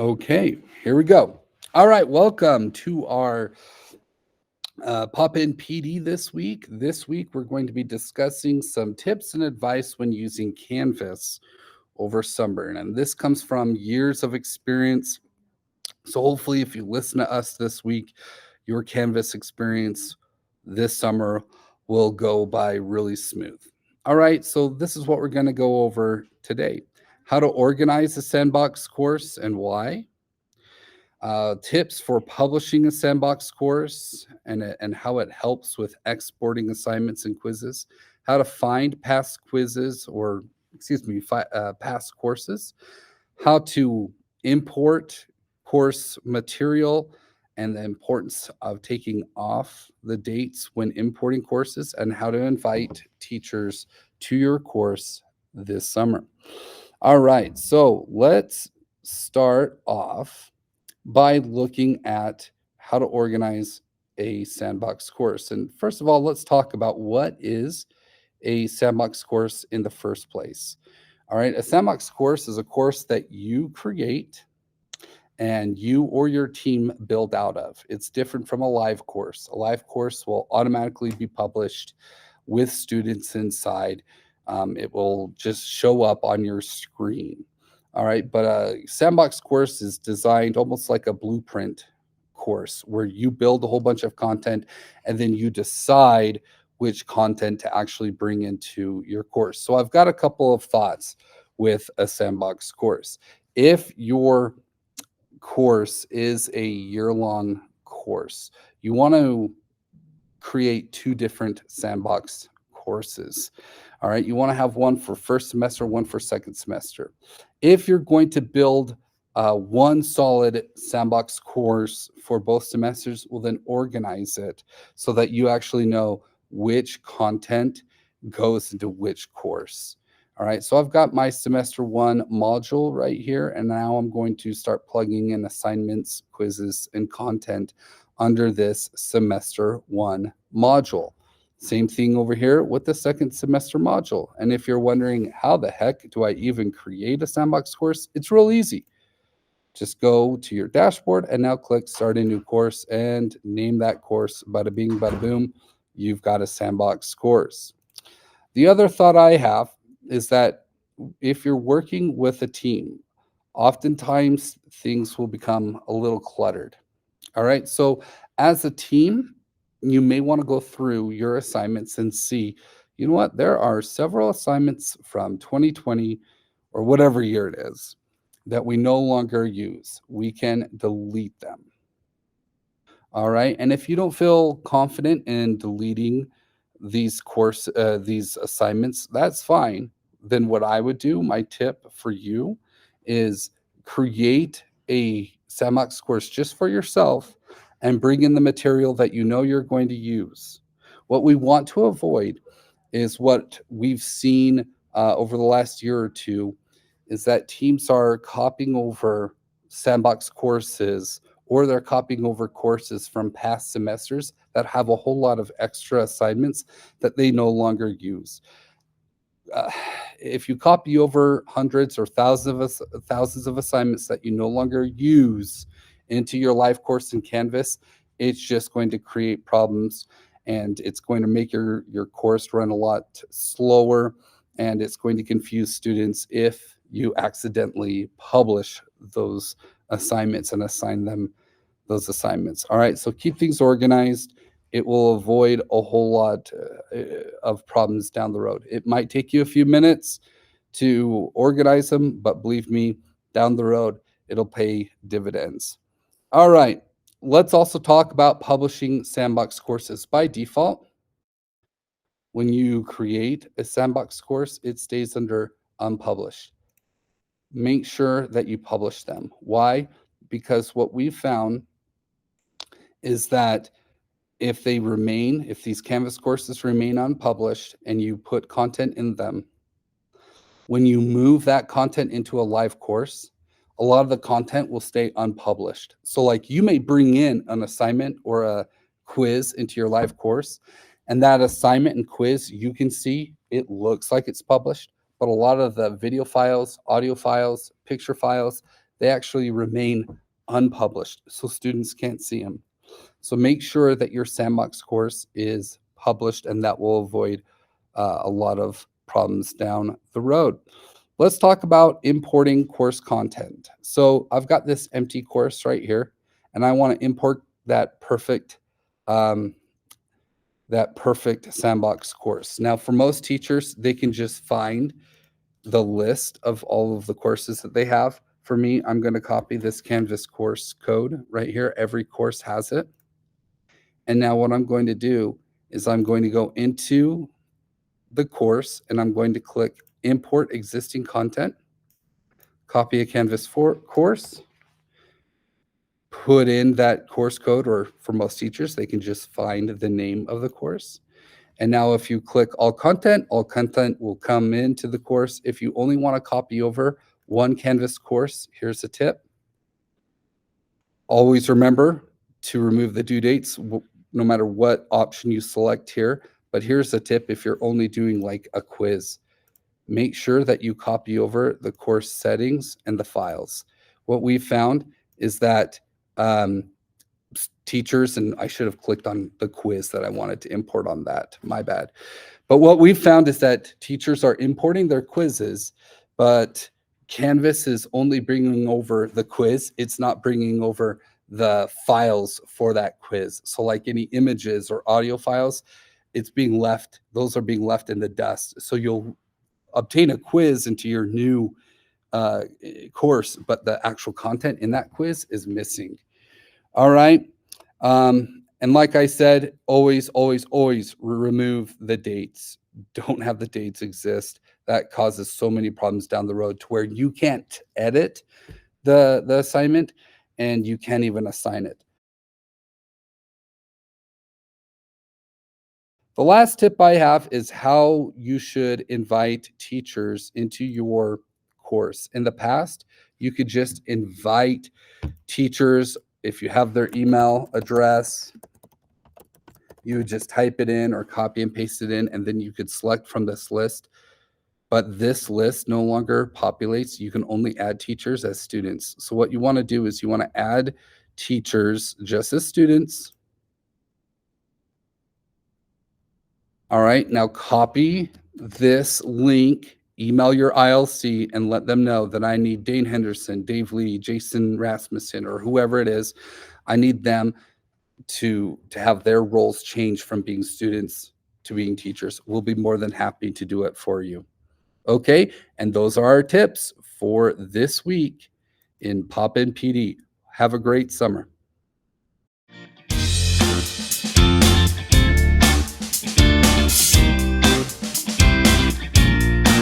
Okay, here we go. All right, welcome to our Pop In PD this week. This week, we're going to be discussing some tips and advice when using Canvas over Sunburn. And this comes from years of experience. So, hopefully, if you listen to us this week, your Canvas experience this summer will go by really smooth. All right, so this is what we're going to go over today: how to organize a sandbox course and why, tips for publishing a sandbox course and how it helps with exporting assignments and quizzes, how to find past quizzes or, excuse me, past courses, how to import course material and the importance of taking off the dates when importing courses, and how to invite teachers to your course this summer. All right, so let's start off by looking at how to organize a sandbox course. And first of all, let's talk about what is a sandbox course in the first place. All right, a sandbox course is a course that you create and you or your team build out of. It's different from a live course. A live course will automatically be published with students inside. It will just show up on your screen. All right, but a sandbox course is designed almost like a blueprint course where you build a whole bunch of content and then you decide which content to actually bring into your course. So I've got a couple of thoughts with a sandbox course. If your course is a year-long course, you want to create two different sandbox courses. All right, you want to have one for first semester, one for second semester. If you're going to build one solid sandbox course for both semesters, well, then organize it so that you actually know which content goes into which course. All right, so I've got my semester one module right here, and now I'm going to start plugging in assignments, quizzes, and content under this semester one module. Same thing over here with the second semester module. And if you're wondering, how the heck do I even create a sandbox course? It's real easy. Just go to your dashboard and now click start a new course and name that course. Bada bing, bada boom. You've got a sandbox course. The other thought I have is that if you're working with a team, oftentimes things will become a little cluttered. All right. So, as a team, you may want to go through your assignments and see, you know what, there are several assignments from 2020 or whatever year it is that we no longer use. We can delete them. All right. And if you don't feel confident in deleting these assignments, that's fine. Then what I would do, my tip for you, is create a sandbox course just for yourself and bring in the material that you know you're going to use. What we want to avoid is what we've seen over the last year or two, is that teams are copying over sandbox courses, or they're copying over courses from past semesters that have a whole lot of extra assignments that they no longer use. Uh, if you copy over hundreds or thousands of assignments that you no longer use into your live course in Canvas, it's just going to create problems, and it's going to make your course run a lot slower, and it's going to confuse students if you accidentally publish those assignments and assign them those assignments. All right, so keep things organized. It will avoid a whole lot of problems down the road. It might take you a few minutes to organize them, but believe me, down the road, it'll pay dividends. All right, let's also talk about publishing sandbox courses. By default, when you create a sandbox course, it stays under unpublished. Make sure that you publish them. Why? Because what we've found is that if these Canvas courses remain unpublished and you put content in them, when you move that content into a live course, a lot of the content will stay unpublished. So, like, you may bring in an assignment or a quiz into your live course, and that assignment and quiz, you can see it looks like it's published, but a lot of the video files, audio files, picture files, they actually remain unpublished, so students can't see them. So make sure that your sandbox course is published, and that will avoid a lot of problems down the road. Let's talk about importing course content. So I've got this empty course right here, and I want to import um, that perfect sandbox course. Now, for most teachers, they can just find the list of all of the courses that they have. For me, I'm going to copy this Canvas course code right here. Every course has it. And now what I'm going to do is I'm going to go into the course and I'm going to click import existing content, copy a Canvas course, put in that course code, or for most teachers, they can just find the name of the course. And now if you click all content will come into the course. If you only want to copy over one Canvas course, here's a tip. Always remember to remove the due dates, no matter what option you select here. But here's a tip: if you're only doing like a quiz, make sure that you copy over the course settings and the files. What we found is that um, teachers, and I should have clicked on the quiz that I wanted to import on that, my bad. But what we've found is that teachers are importing their quizzes, but Canvas is only bringing over the quiz. It's not bringing over the files for that quiz. So like any images or audio files, those are being left in the dust. So you'll obtain a quiz into your new course, but the actual content in that quiz is missing. All right. And like I said, always, always, always remove the dates. Don't have the dates exist. That causes so many problems down the road to where you can't edit the assignment and you can't even assign it. The last tip I have is how you should invite teachers into your course. In the past, you could just invite teachers if you have their email address. You would just type it in or copy and paste it in, and then you could select from this list. But this list no longer populates. You can only add teachers as students. So what you want to do is you want to add teachers just as students. All right, now copy this link, email your ILC, and let them know that I need Dane Henderson, Dave Lee, Jason Rasmussen, or whoever it is. I need them to have their roles change from being students to being teachers. We'll be more than happy to do it for you. Okay, and those are our tips for this week in Pop In PD. Have a great summer.